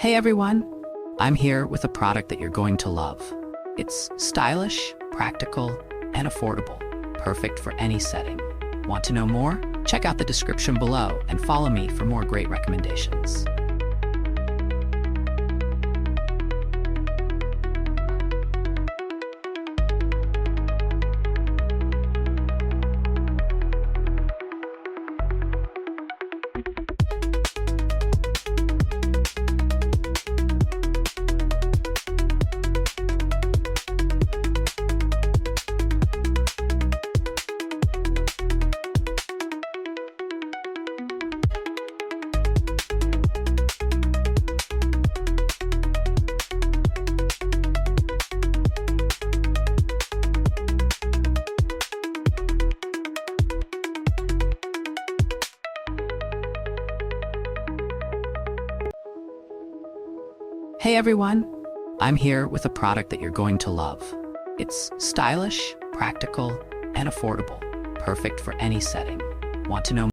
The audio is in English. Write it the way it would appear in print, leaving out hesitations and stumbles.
Hey everyone, I'm here with a product that you're going to love. It's stylish, practical, and affordable, perfect for any setting. Want to know more? Check out the description below and follow me for more great recommendations. Hey everyone, I'm here with a product that you're going to love. It's stylish, practical, and affordable, perfect for any setting. Want to know